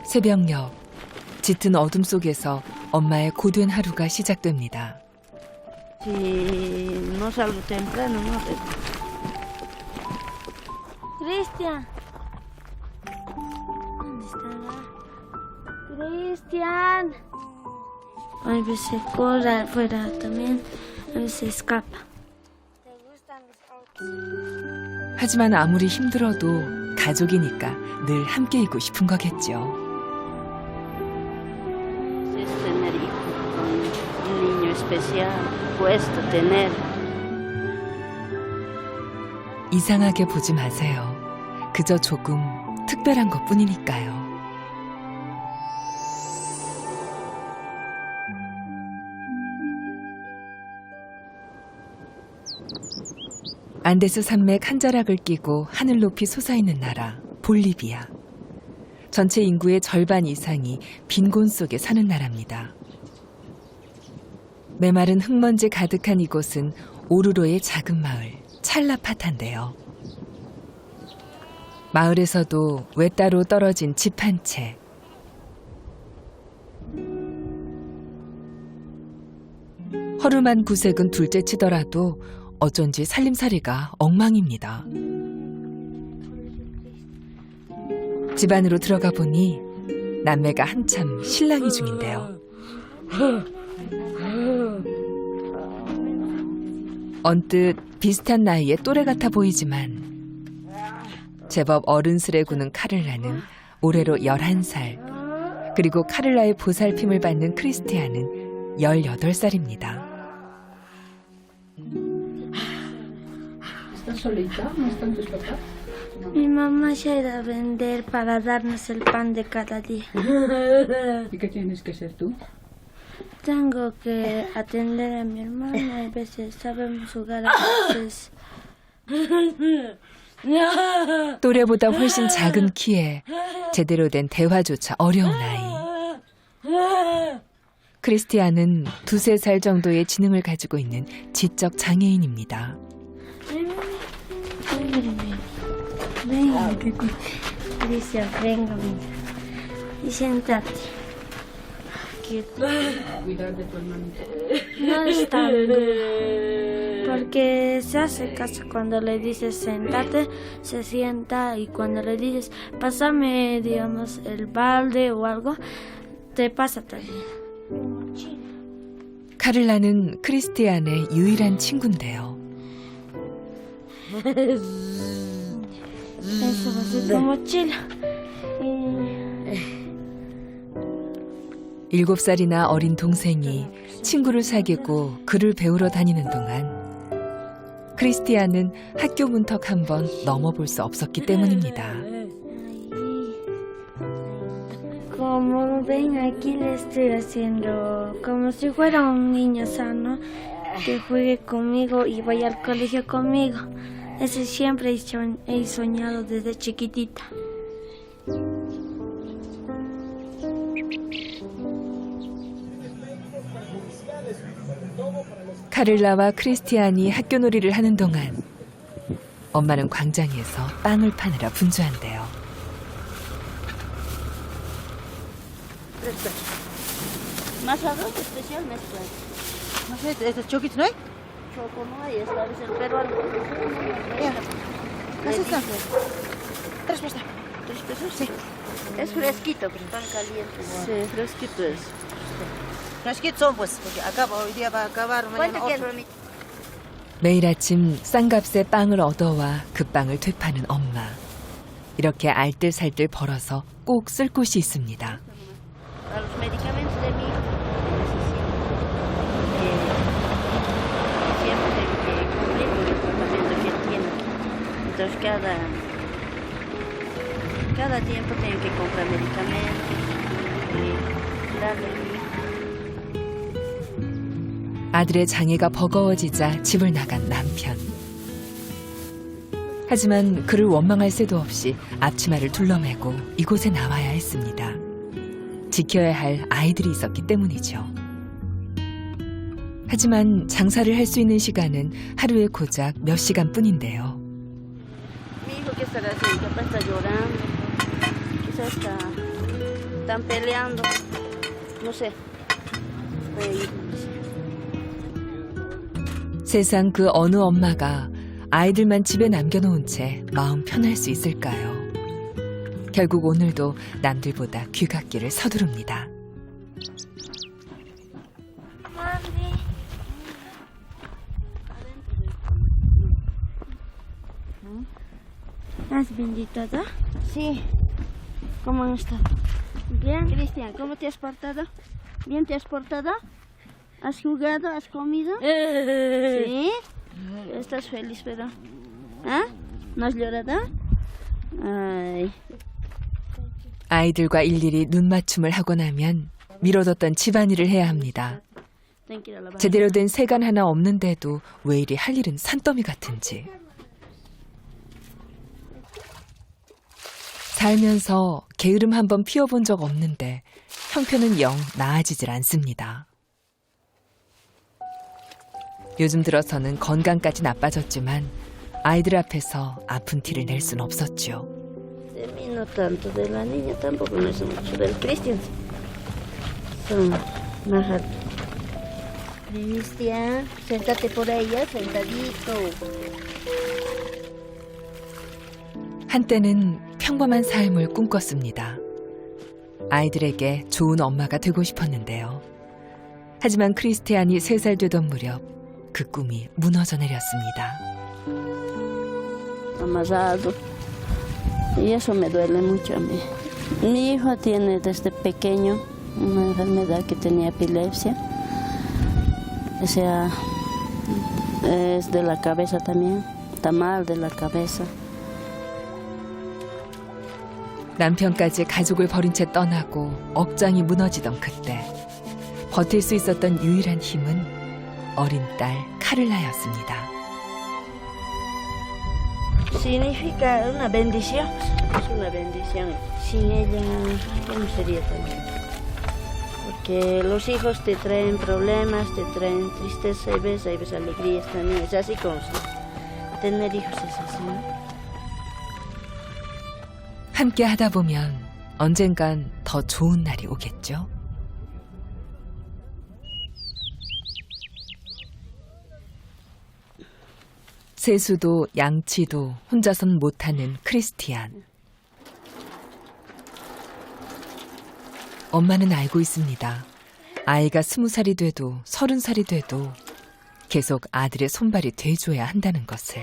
새벽녘, 짙은 어둠 속에서 엄마의 고된 하루가 시작됩니다. Si no salgo temprano, no sé. Cristian. ¿Dónde estará? Cristian. A veces corre afuera también, a veces escapa. ¿Te gustan los autos? 하지만 아무리 힘들어도 가족이니까 늘 함께 있고 싶은 거겠죠. Es tener hijo con un niño especial, cuesta tener. 이상하게 보지 마세요. 그저 조금 특별한 것뿐이니까요. 안데스 산맥 한 자락을 끼고 하늘 높이 솟아있는 나라 볼리비아. 전체 인구의 절반 이상이 빈곤 속에 사는 나라입니다. 메마른 흙먼지 가득한 이곳은 오르로의 작은 마을 찰라파타인데요. 마을에서도 외따로 떨어진 집 한 채. 허름한 구색은 둘째치더라도 어쩐지 살림살이가 엉망입니다. 집 안으로 들어가 보니 남매가 한참 실랑이 중인데요. 언뜻 비슷한 나이의 또래 같아 보이지만 제법 어른스레 구는 카를라는 올해로 11살, 그리고 카를라의 보살핌을 받는 크리스티아는 18살입니다. ¿Estás solita? ¿No están tus papás? Mi mamá se ha ido a vender para darnos el pan de cada día. ¿Y qué tienes que ser tú? Tengo que atender a mi hermana, a veces sabemos jugar, a veces... 또래보다 훨씬 작은 키에 제대로 된 대화조차 어려운 아이. 크리스티아는 2~3살 정도의 지능을 가지고 있는 지적 장애인입니다. Venga, Cristian, venga, venga. Y siéntate. Quieto. Cuidar de tu hermanito. No es tan duro. Porque se hace caso cuando le dices sentate, se sienta, y cuando le dices pásame, digamos, el balde o algo, te pasa también. 카를라는 크리스티안의 유일한 친구인데요. Eso va a ser tu mochila. 7살이나 어린 동생이 친구를 사귀고 글을 배우러 다니는 동안 크리스티안은 학교 문턱 한번 넘어볼 수 없었기 때문입니다. Como ven, aquí le estoy haciendo como si fuera un niño sano, que juegue conmigo y vaya al colegio conmigo. Eso siempre he soñado desde chiquitita. 카를라와 크리스티안이 학교놀이를 하는 동안 엄마는 광장에서 빵을 파느라 분주한데요. Más arroz especial mezcla. No sé, ¿este choquito no hay? Choco no hay, esta vez el peruano. ¿Qué es esto? 3 pesos. ¿3 pesos? Sí. Es fresquito, pero tan caliente. Sí, fresquito es. Fresquitos son, pues, porque acaba, hoy día va a acabar, mañana ¿Cuánto otro. quieres? 매일 아침 싼 값에 빵을 얻어와 그 빵을 되파는 엄마. 이렇게 알뜰살뜰 벌어서 꼭 쓸 곳이 있습니다. A los medicamentos de mi hijo siempre tengo que cumplir con el tratamiento que él tiene. Entonces cada tiempo tengo que comprar medicamentos y darle a mi hijo. 아들의 장애가 버거워지자 집을 나간 남편. 하지만 그를 원망할 새도 없이 앞치마를 둘러매고 이곳에 나와야 했습니다. 지켜야 할 아이들이 있었기 때문이죠. 하지만 장사를 할 수 있는 시간은 하루에 고작 몇 시간뿐인데요. Mi hijo, ¿qué estará haciendo? Capaz está llorando. Quizás está están peleando. No sé. 세상 그 어느 엄마가 아이들만 집에 남겨놓은 채 마음 편할 수 있을까요? 결국 오늘도 남들보다 귀갓길을 서두릅니다. ¿Estás bendita? Sí. ¿Cómo han estado? Bien. Cristian, ¿cómo te has portado? ¿Bien te has portado? ¿Has jugado? ¿Has comido? ¿Sí? ¿Estás feliz, pero? ¿Ah? ¿No has llorado? Ay. 아이들과 일일이 눈맞춤을 하고 나면 미뤄뒀던 집안일을 해야 합니다. Ten que ir a lavar. 제대로 된 세간 하나 없는데도 왜 이리 할 일은 산더미 같은지. 살면서 게으름 한번 피워본 적 없는데 형편은 영 나아지질 않습니다. 요즘 들어서는 건강까지 나빠졌지만 아이들 앞에서 아픈 티를 낼 순 없었죠. De mí no tanto, de la niña tampoco no es mucho, del Cristian. Son más altos. Cristian, siéntate por ella, sentadito. 한때는 평범한 삶을 꿈꿨습니다. 아이들에게 좋은 엄마가 되고 싶었는데요. 하지만 크리스티안이 3살 되던 무렵 그 꿈이 무너져 내렸습니다. Amarrado. Y eso me duele mucho a mí. Mi hijo tiene desde pequeño una enfermedad que tenía epilepsia. O sea, es de la cabeza también. Está mal de la cabeza. 남편까지 가족을 버린 채 떠나고 억장이 무너지던 그때 버틸 수 있었던 유일한 힘은 어린 딸 카를라였습니다. Significa una bendición. Es una bendición. Sin ella, ¿cómo sería también? Porque los hijos te traen problemas, te traen tristeza, hay veces alegrías también. Es así como tener hijos es así, ¿no? 함께 하다 보면 언젠간 더 좋은 날이 오겠죠? 세수도 양치도 혼자선 못하는 크리스티안. 엄마는 알고 있습니다. 아이가 20살이 돼도 30살이 돼도 계속 아들의 손발이 돼줘야 한다는 것을.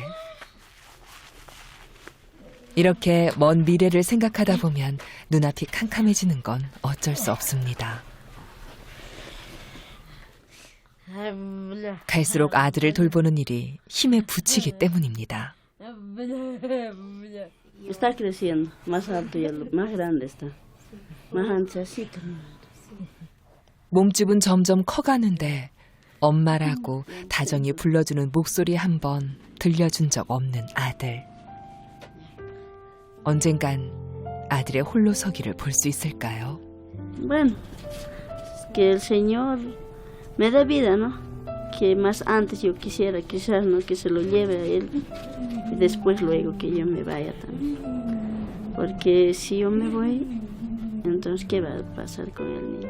이렇게 먼 미래를 생각하다 보면 눈앞이 캄캄해지는 건 어쩔 수 없습니다. 갈수록 아들을 돌보는 일이 힘에 부치기 때문입니다. Está creciendo, más alto y más grande está. Más anchacito. 몸집은 점점 커가는데 엄마라고 다정히 불러주는 목소리 한 번 들려준 적 없는 아들. 언젠간 아들의 홀로서기를 볼 수 있을까요? Bueno, que el Señor me dé vida, ¿no? Que más antes yo quisiera, quizás, ¿no? Que se lo lleve a Él y después luego que yo me vaya también. Porque si yo me voy, entonces ¿qué va a pasar con el niño?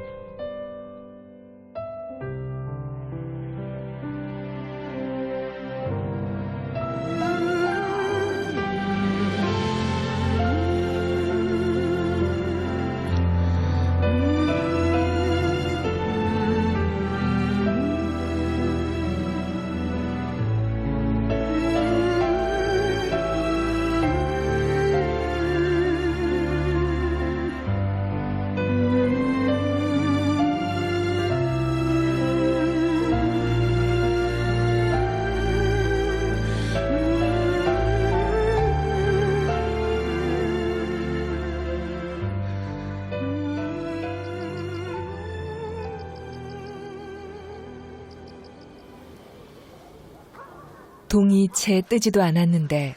동이 채 뜨지도 않았는데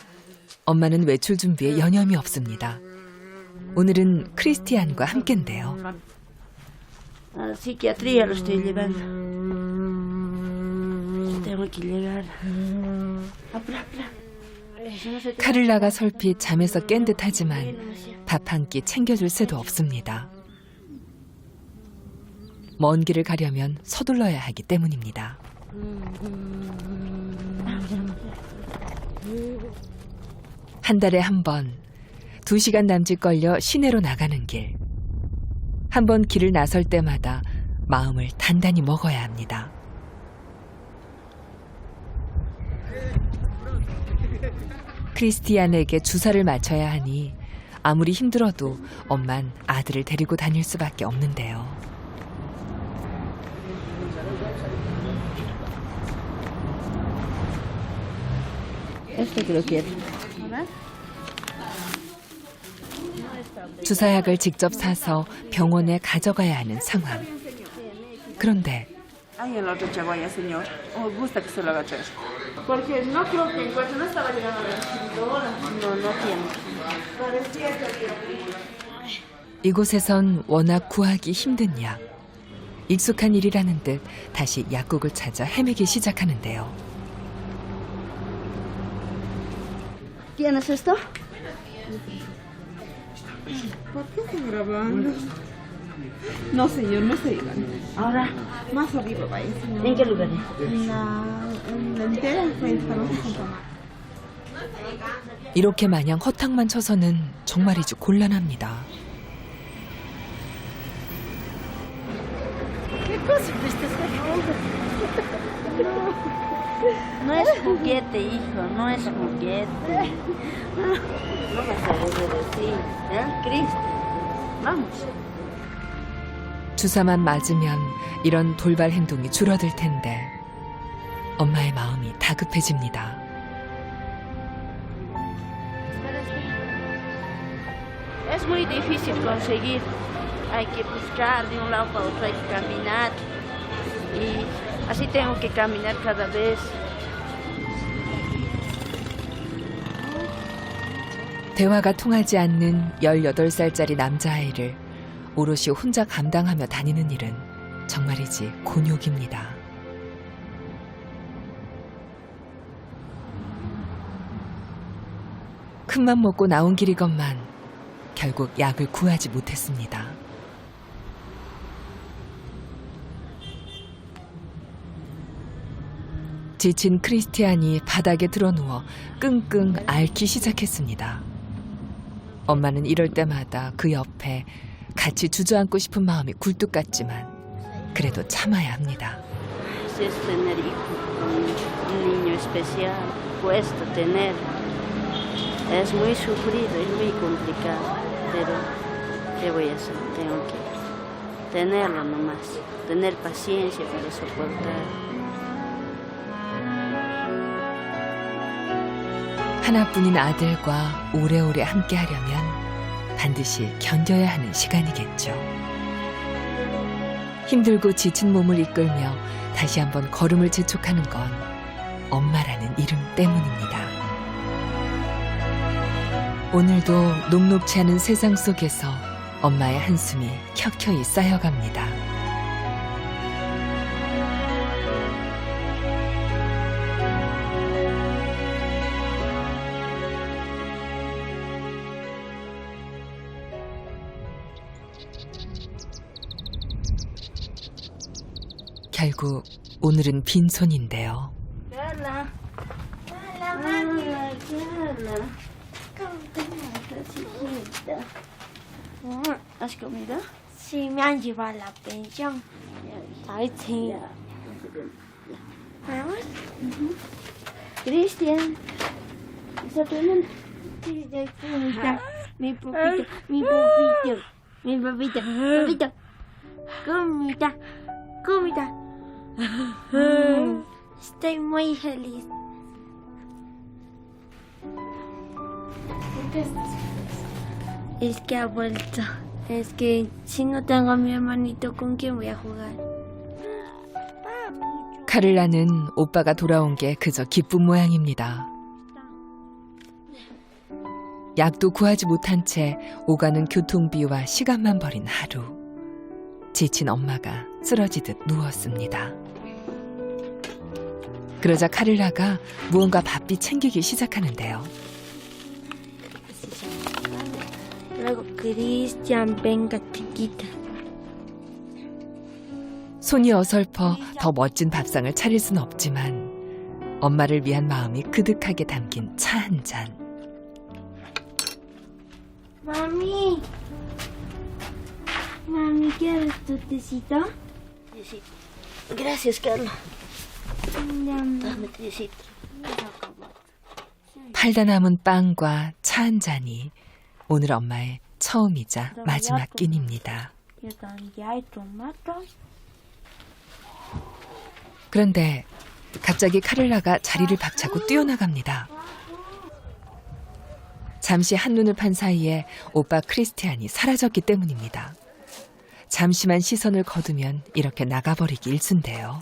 엄마는 외출 준비에 여념이 없습니다. 오늘은 크리스티안과 함께인데요. A la psiquiatría lo estoy llevando. Tengo que llegar. 카를라가 설핏 잠에서 깬 듯하지만 밥 한 끼 챙겨줄 새도 없습니다. 먼 길을 가려면 서둘러야 하기 때문입니다. 한 달에 한 번, 2시간 남짓 걸려 시내로 나가는 길. 한 번 길을 나설 때마다 마음을 단단히 먹어야 합니다. 크리스티안에게 주사를 맞춰야 하니 아무리 힘들어도 엄만 아들을 데리고 다닐 수밖에 없는데요. 주사약을 직접 사서 병원에 가져가야 하는 상황. 그런데 Ahí en la otra chaguaya, señor. ¿O gusta que se lo haga tres? Porque no creo que encuentre, no estaba llegando a las 5 horas. No, no tiene. Parecía que 이곳에선 워낙 구하기 힘든 약. 익숙한 일이라는 듯 다시 약국을 찾아 헤매기 시작하는데요. ¿Tienes esto? ¿Por qué, señora Blanca? No, señor, no se diga. Ahora, Más arriba, vaya, señor. ¿en qué lugar? En la entera, pues, para no se 이렇게 마냥 허탕만 쳐서는 정말이지 곤란합니다. ¿Qué cosa me estás haciendo? No es juguete, hijo, no es juguete. No me sabes de decir, ¿eh? Cristo, vamos. 주사만 맞으면 이런 돌발 행동이 줄어들 텐데 엄마의 마음이 다급해집니다. Es muy difícil conseguir. Hay que buscar de un lado para otro, hay que caminar. Y así tengo que caminar cada vez. 대화가 통하지 않는 18살짜리 남자아이를 오롯이 혼자 감당하며 다니는 일은 정말이지 곤욕입니다. 큰맘 먹고 나온 길이건만 결국 약을 구하지 못했습니다. 지친 크리스티안이 바닥에 드러누워 끙끙 앓기 시작했습니다. 엄마는 이럴 때마다 그 옆에 같이 주저앉고 싶은 마음이 굴뚝 같지만 그래도 참아야 합니다. Es tener hijo, un niño especial, cuesta tener. Es muy sufrido, es muy complicado, pero ¿qué voy a hacer? Tengo que tenerlo nomás, tener paciencia para soportar. 하나뿐인 아들과 오래오래 함께하려면 반드시 견뎌야 하는 시간이겠죠. 힘들고 지친 몸을 이끌며 다시 한번 걸음을 재촉하는 건 엄마라는 이름 때문입니다. 오늘도 녹록지 않은 세상 속에서 엄마의 한숨이 켜켜이 쌓여갑니다. 결국 오늘은 빈손인데요. Carla, Carla, Carla. ¿Cómo estás, chiquita? ¿Has comido? Sí, me han llevado a la pensión. Ay, sí. ¿Vamos? Cristian. ¿Está tomando? Cristian, ¿cómo está? Mi papito, mi papito, mi papito, papito. ¿Cómo está? ¿Cómo está? Estoy muy feliz. ¿Por qué estás feliz? Es que ha vuelto. Es que si no tengo a mi hermanito, ¿con quién voy a jugar? 카를라는 오빠가 돌아온 게 그저 기쁜 모양입니다. 약도 구하지 못한 채 오가는 교통비와 시간만 버린 하루. 지친 엄마가 쓰러지듯 누웠습니다. 그러자 카를라가 무언가 바삐 챙기기 시작하는데요. Luego, Cristian, venga, chiquita. 손이 어설퍼 더 멋진 밥상을 차릴 순 없지만 엄마를 위한 마음이 그득하게 담긴 차 한 잔. Mami. Mami, ¿quieres tu tecito? Gracias, Carla. Ya no. Dame tecito. 팔다 남은 빵과 차 한 잔이 오늘 엄마의 처음이자 마지막 끼니입니다. Yo también hay tomates. 그런데 갑자기 카를라가 자리를 박차고 뛰어나갑니다. 잠시 한눈을 판 사이에 오빠 크리스티안이 사라졌기 때문입니다. 잠시만 시선을 거두면 이렇게 나가버리기 일쑤인데요.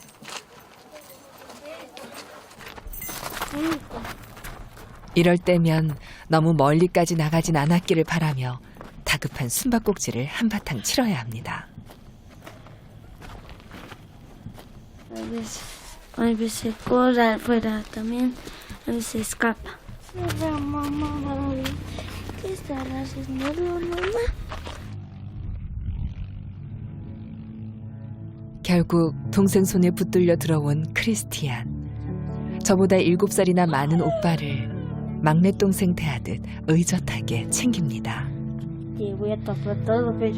이럴 때면 너무 멀리까지 나가진 않았기를 바라며 다급한 숨바꼭질을 한바탕 치러야 합니다. A veces corre afuera también, a veces escapa. Mamá, ¿qué estás haciendo, mamá? 결국 동생 손에 붙들려 들어온 크리스티안. 저보다 7살이나 많은 오빠를 막내 동생 대하듯 의젓하게 챙깁니다. Y voy a tapar todo, pero...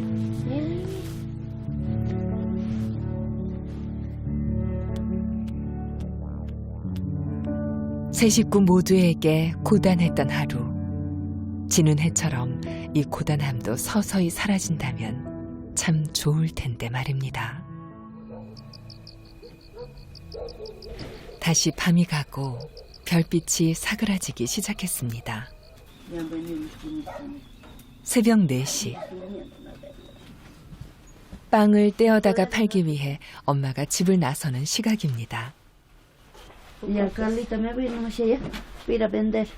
세 식구 모두에게 고단했던 하루. 지는 해처럼 이 고단함도 서서히 사라진다면 참 좋을 텐데 말입니다. 다시 밤이 가고 별빛이 사그라지기 시작했습니다. 새벽 4시. 빵을 떼어다가 팔기 위해 엄마가 집을 나서는 시각입니다. Y a Carlita me voy nomás allá, voy a ir a vender.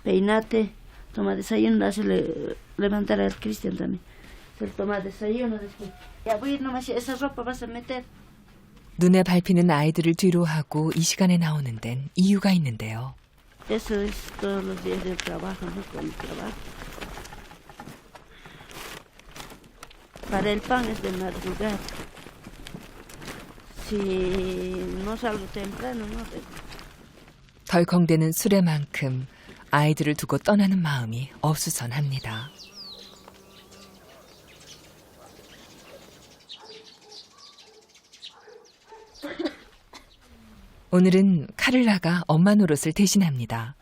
Peinate, toma desayuno, hazle levantar al Cristian también. Él toma desayuno después. Ya voy a ir nomás, esa ropa vas a meter. 눈에 밟히는 아이들을 뒤로 하고 이 시간에 나오는 데는 이유가 있는데요. Eso es todos los días del trabajo, ¿no? Con el trabajo. Para el pan es de madrugada. Si no salgo temprano, no. 덜컹대는 수레만큼 아이들을 두고 떠나는 마음이 어수선합니다. 오늘은 카를라가 엄마 노릇을 대신합니다.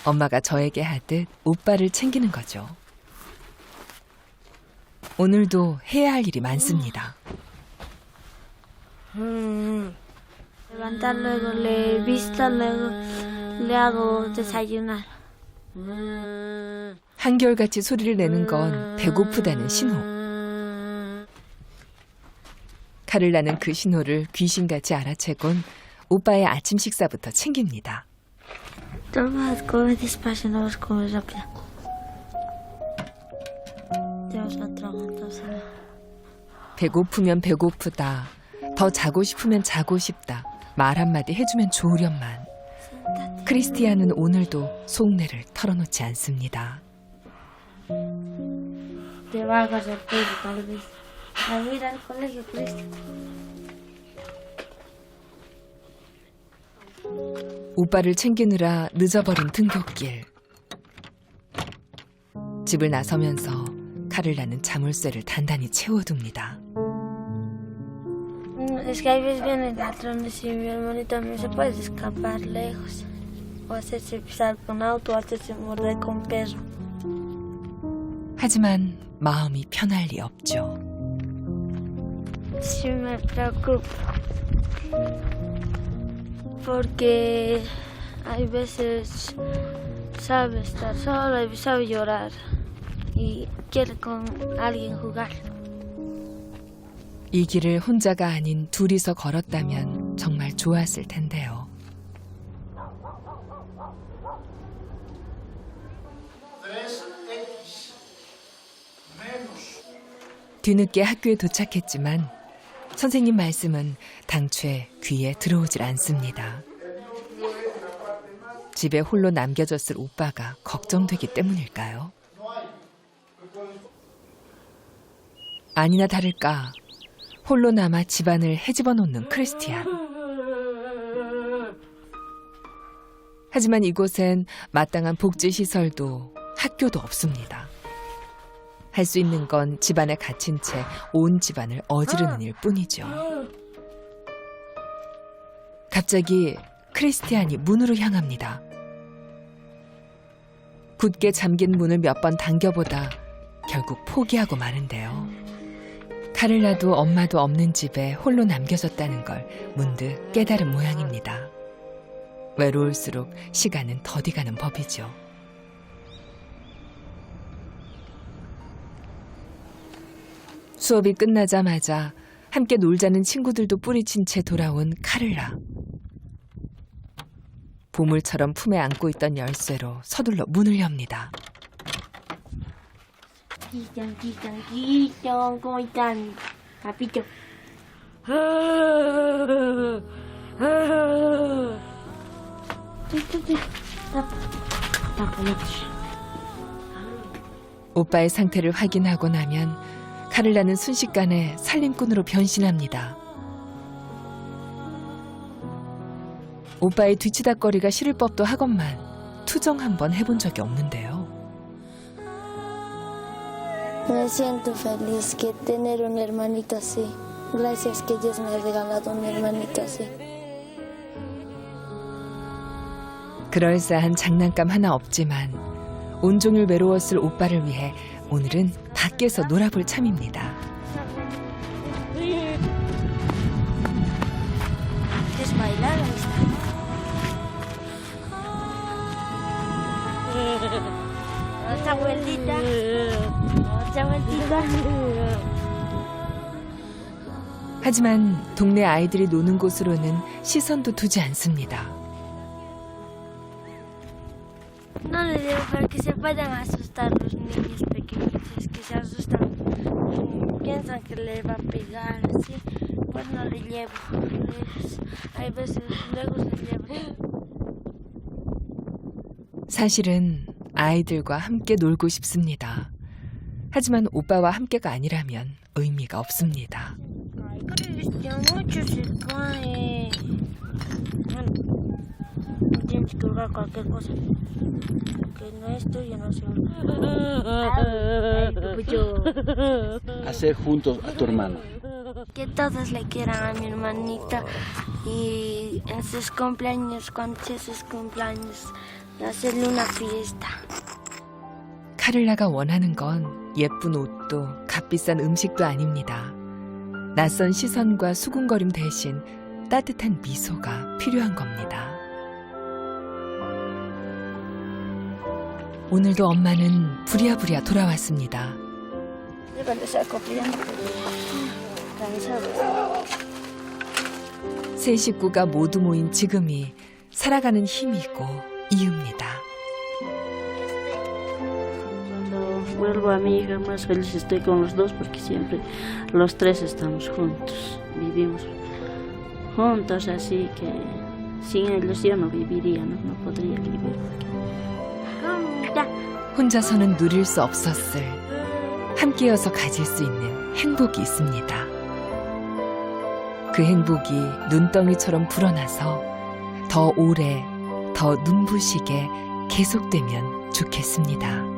엄마가 저에게 하듯 오빠를 챙기는 거죠. 오늘도 해야 할 일이 많습니다. Levantar, luego le visto, luego le hago desayunar. 한결같이 소리를 내는 건 배고프다는 신호. 카를라는 그 신호를 귀신같이 알아채곤 오빠의 아침 식사부터 챙깁니다. Toma, come despacio, no vas a comer rápido. Te vas a atragantar. 배고프면 배고프다. 더 자고 싶으면 자고 싶다. 말 한마디 해주면 좋으련만. 크리스티안은 오늘도 속내를 털어놓지 않습니다. Te va a agarrar todo, tal vez. A ir al colegio, Cristian. 오빠를 챙기느라 늦어버린 등굣길. 집을 나서면서 카를라는 자물쇠를 단단히 채워둡니다. Es que hay veces vienen ladrones y mi hermanito me dice, puedes escapar lejos. O hacerse pisar con auto, o hacerse morder con perro. 하지만 마음이 편할 리 없죠. Sí me preocupa. Porque hay veces sabe estar sola y sabe llorar. Y quiere con alguien jugar. 이 길을 혼자가 아닌 둘이서 걸었다면 정말 좋았을 텐데요. 뒤늦게 학교에 도착했지만 선생님 말씀은 당최 귀에 들어오질 않습니다. 집에 홀로 남겨졌을 오빠가 걱정되기 때문일까요? 아니나 다를까 홀로 남아 집안을 헤집어 놓는 크리스티안. 하지만 이곳엔 마땅한 복지시설도 학교도 없습니다. 할 수 있는 건 집안에 갇힌 채 온 집안을 어지르는 일 뿐이죠. 갑자기 크리스티안이 문으로 향합니다. 굳게 잠긴 문을 몇 번 당겨보다 결국 포기하고 마는데요. 카를라도 엄마도 없는 집에 홀로 남겨졌다는 걸 문득 깨달은 모양입니다. 외로울수록 시간은 더디 가는 법이죠. 수업이 끝나자마자 함께 놀자는 친구들도 뿌리친 채 돌아온 카를라. 보물처럼 품에 안고 있던 열쇠로 서둘러 문을 엽니다. ¿Cómo están? Papito. 오빠의 상태를 확인하고 나면 카를라는 순식간에 살림꾼으로 변신합니다. 오빠의 뒤치다거리가 싫을 법도 하건만 투정 한번 해본 적이 없는데요. Me siento feliz que tener un hermanito así. Gracias que Dios me ha regalado un hermanito así. 그럴싸한 장난감 하나 없지만 온종일 외로웠을 오빠를 위해 오늘은 밖에서 놀아볼 참입니다. ¿Quieres bailar? Otra vueltita. Otra vueltita. 하지만 동네 아이들이 노는 곳으로는 시선도 두지 않습니다. No le digo porque se pueden asustar los niños pequeños, que se asustan, piensan que le va a pegar, así, pues no le llevo. Hay veces, luego le llevo. 사실은 아이들과 함께 놀고 싶습니다. 하지만 오빠와 함께가 아니라면 의미가 없습니다. Cristian, mucho se cae. Tienes que jugar cualquier cosa. Que no es tuyo, no se Hacer juntos a tu hermano. Que todos le quieran a mi hermanita y en sus cumpleaños, cuando sea sus cumpleaños, hacerle una fiesta. 카를라가 원하는 건 예쁜 옷도 값비싼 음식도 아닙니다. 낯선 시선과 수군거림 대신 따뜻한 미소가 필요한 겁니다. 오늘도 엄마는 부랴부랴 돌아왔습니다. 세 식구가 모두 모인 지금이 살아가는 힘이고 이유입니다. Cuando vuelvo a mi hija, más feliz estoy con los dos porque siempre los tres estamos juntos, vivimos juntos, así que sin ellos yo no viviría, no podría vivir. 혼자서는 누릴 수 없었을 함께여서 가질 수 있는 행복이 있습니다. 그 행복이 눈덩이처럼 불어나서 더 오래, 더 눈부시게 계속되면 좋겠습니다.